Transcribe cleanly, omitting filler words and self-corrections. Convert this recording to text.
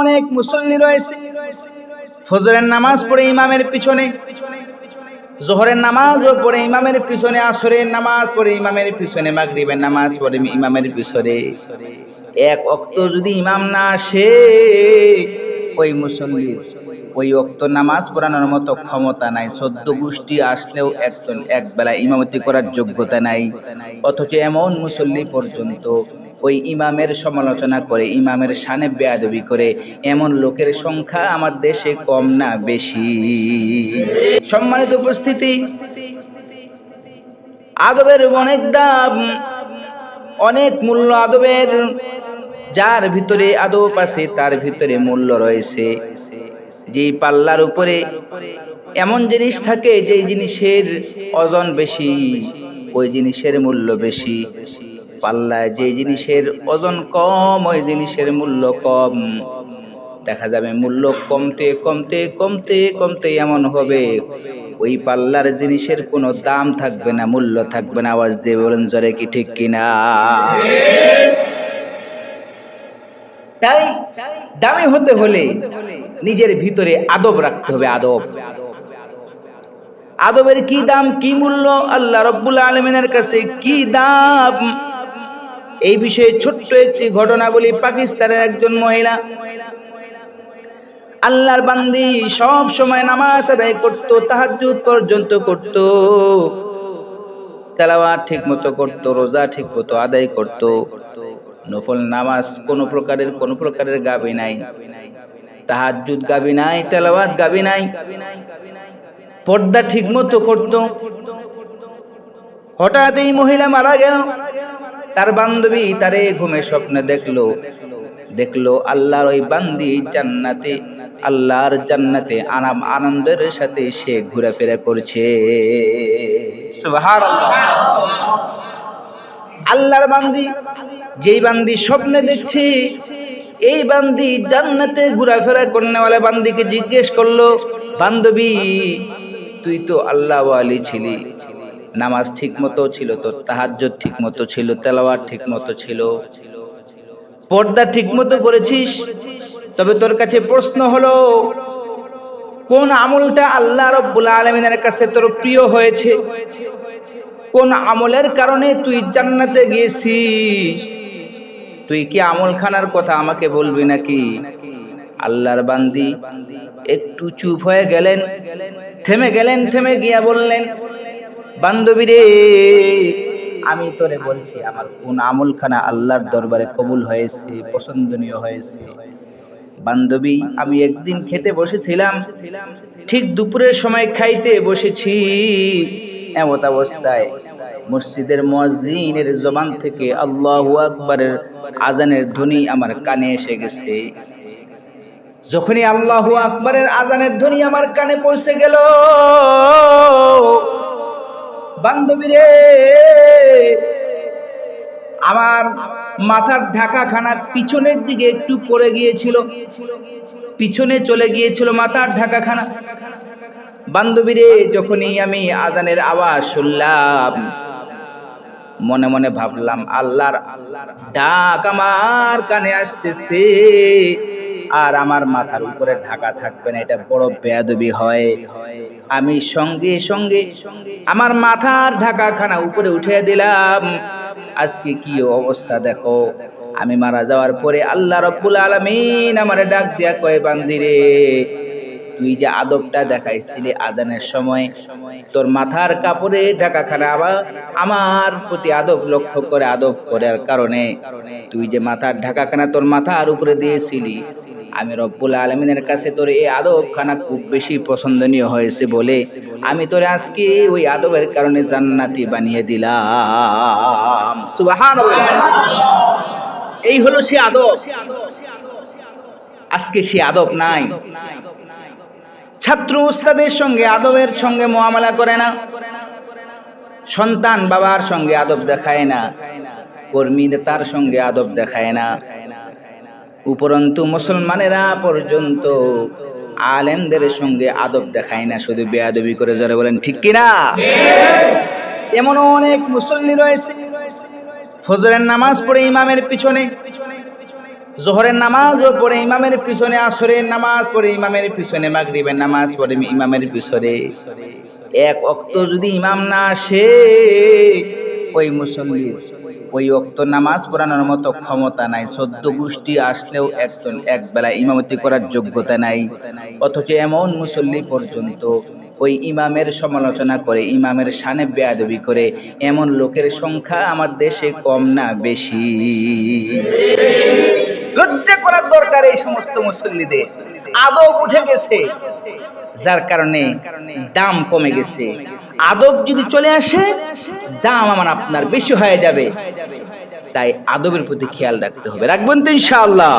অনেক মুসল্লি রয়েছে ফজরের নামাজ পড়ে ইমামের পিছনে, জোহরের নামাজও পড়ে ইমামের পিছনে, আসরের নামাজ পড়ে ইমামের পিছনে, মাগরিবের নামাজ পড়ে ইমামের পিছনে। এক ওয়াক্ত যদি ইমাম না আসে, ওই মুসল্লির ওই ওয়াক্ত নামাজ পড়ানোর মতো ক্ষমতা নাই। 14 গোষ্ঠী আসলেও একজন এক বেলা ইমামতি করার যোগ্যতা নাই। অথচ এমন মুসল্লি পর্যন্ত ওই ইমামের সমালোচনা করে, ইমামের শানে বেয়াদবি করে, এমন লোকের সংখ্যা আমার দেশে কম না বেশি। সম্মানিত উপস্থিতি, আদবের অনেক দাম, অনেক মূল্য আদবের। যার ভিতরে আদব আছে তার ভিতরে মূল্য রয়েছে। যেই পাল্লার উপরে এমন জিনিস থাকে যে জিনিসের ওজন বেশি, ওই জিনিসের মূল্য বেশি। পাল্লায় যে জিনিসের ওজন কম, ওই জিনিসের মূল্য কম। দেখা যাবে মূল্য কমতে কমতে কমতে কমতে এমন হবে ওই পাল্লার জিনিসের কোনো দাম থাকবে না, মূল্য থাকবে না। আওয়াজ দিয়ে বলেন জোরে, কি ঠিক কিনা? তাই দামি হতে হলে নিজের ভিতরে আদব রাখতে হবে। আদবের কি দাম, কি মূল্য, আল্লাহ রাব্বুল আলামিনের কাছে কি দাম, এই বিষয়ে ছোট্ট একটি ঘটনা বলি। পাকিস্তানের একজন মহিলা, আল্লাহর বান্দি, সব সময় নামাজ আদায় করত, তাহাজ্জুদ পর্যন্ত করত, তেলাওয়াত ঠিক মতো করত, রোজা ঠিক মতো আদায় করত, নফল নামাজ কোন প্রকারের গাবি নাই, তাহাজ্জুদ গাবি নাই, তেলাওয়াত গাবি নাই, পর্দা ঠিক মতো করত। হঠাৎ এই মহিলা মারা গেল। তার বান্ধবী তারে ঘুমের স্বপ্নে দেখলো আল্লাহর ওই বান্দি জান্নাতে, আল্লাহর জান্নাতে আনন্দের সাথে সে ঘোরাফেরা করছে। সুবহানাল্লাহ। আল্লাহর বান্দি, যেই বান্দি স্বপ্নে দেখছে, এই বান্দি জান্নাতে ঘোরাফেরা করনেওয়ালা বান্দিকে জিজ্ঞেস করলো, বান্ধবী তুই তো আল্লাহ ওয়ালি ছিলি, নামাজ ঠিক মতো ছিল, তোর তাহাজ্জুদ ঠিক মতো ছিল, তেলাওয়াত ঠিক মতো ছিল, পর্দা ঠিক মতো করেছিস, তবে তোর কাছে প্রশ্ন হলো কোন আমলটা আল্লাহ রাব্বুল আলামিনের কাছে তোর প্রিয় হয়েছে? কোন আমলের কারণে তুই জান্নাতে গিয়েছিস? তুই কি আমলখানার কথা আমাকে বলবি নাকি? আল্লাহর বান্দি একটু চুপ হয়ে গেলেন, থেমে গিয়া বললেন, বান্ধবী রে, আমি তোরে বলছি আমার কোন আমলখানা আল্লাহর দরবারে কবুল হয়েছে, পছন্দনীয় হয়েছে। বান্ধবী, আমি একদিন খেতে বসেছিলাম, ঠিক দুপুরের সময় খাইতে বসেছি, এমত অবস্থায় মসজিদের মুয়াজ্জিনের জবান থেকে আল্লাহু আকবারের আজানের ধ্বনি আমার কানে এসে গেছে। যখনই আল্লাহু আকবারের আজানের ধ্বনি আমার কানে পৌঁছে গেল, বান্ধবী রে, আমার মাথার ঢাকাখানা পিছনের দিকে একটু পড়ে গিয়েছিল, পিছনে চলে গিয়েছিল মাথার ঢাকাখানা। বান্ধবী রে, যখনই আমি আজানের আওয়াজ শুনলাম, মনে মনে ভাবলাম আল্লাহর ডাক আমার কানে আসতেছে, আর আমার মাথার উপরে ঢাকা থাকবে না, এটা বড় বেয়াদবি হয়। আমি সঙ্গে সঙ্গে আমার মাথার ঢাকাখানা উপরে উঠিয়ে দিলাম। আজকে কি অবস্থা দেখো, আমি মারা যাওয়ার পরে আল্লাহ রাব্বুল আলামিন আমারে ডাক দিয়া কয়, বান্দি রে, তুই যে আদবটা দেখাইছিলি আজানের সময়, তোর মাথার কাপড়ে ঢাকাখানা আমার প্রতি আদব লক্ষ্য করে, আদব করার কারণে তুই যে মাথার ঢাকাখানা তোর মাথার উপরে দিয়েছিলি, আমি রব্বুল আলামিনের কাছে তোর এই আদবখানা খুব বেশি পছন্দনীয় হয়েছে বলে আমি তোরে আজকে ওই আদবের কারণে জান্নাতি বানিয়ে দিলাম। সুবহানাল্লাহ। এই হলো সে আদব। আজকে সে আদব নাই। ছাত্র উস্তাদের সঙ্গে আদবের সঙ্গে মুআমালা করে না, সন্তান বাবার সঙ্গে আদব দেখায় না, কর্মী নেতার সঙ্গে আদব দেখায় না, উপরন্তু মুসলমানেরা পর্যন্ত আলেমদের সঙ্গে আদব দেখায় না, শুধু বেয়াদবি করে। যারা বলেন ঠিক কিনা? এমন অনেক মুসল্লি রয়েছে ফজরের নামাজ পড়ে ইমামের পিছনে, জোহরের নামাজও পড়ে ইমামের পিছনে, আসরের নামাজ পড়ে ইমামের পিছনে, মাগরিবের নামাজ পড়ে ইমামের পিছনে, এক ওয়াক্ত যদি ইমাম না আসে ওই মুসল্লির ওই ওয়াক্ত নামাজ পড়ানোর মতো ক্ষমতা নাই। 14 গোষ্ঠী আসলেও একজন এক বেলা ইমামতি করার যোগ্যতা নাই। অথচ এমন মুসল্লি পর্যন্ত ওই ইমামের সমালোচনা করে, ইমামের শানে বেয়াদবি করে, এমন লোকের সংখ্যা আমার দেশে কম না বেশি? লজ্জা করার দরকার এই সমস্ত মুসল্লিদের। আদব উঠে গেছে, যার কারণে দাম কমে গেছে। আদব যদি চলে আসে, দাম আমার আপনার বেশি হয়ে যাবে। তাই আদবের প্রতি খেয়াল রাখতে হবে। রাখবেন তো ইনশাআল্লাহ?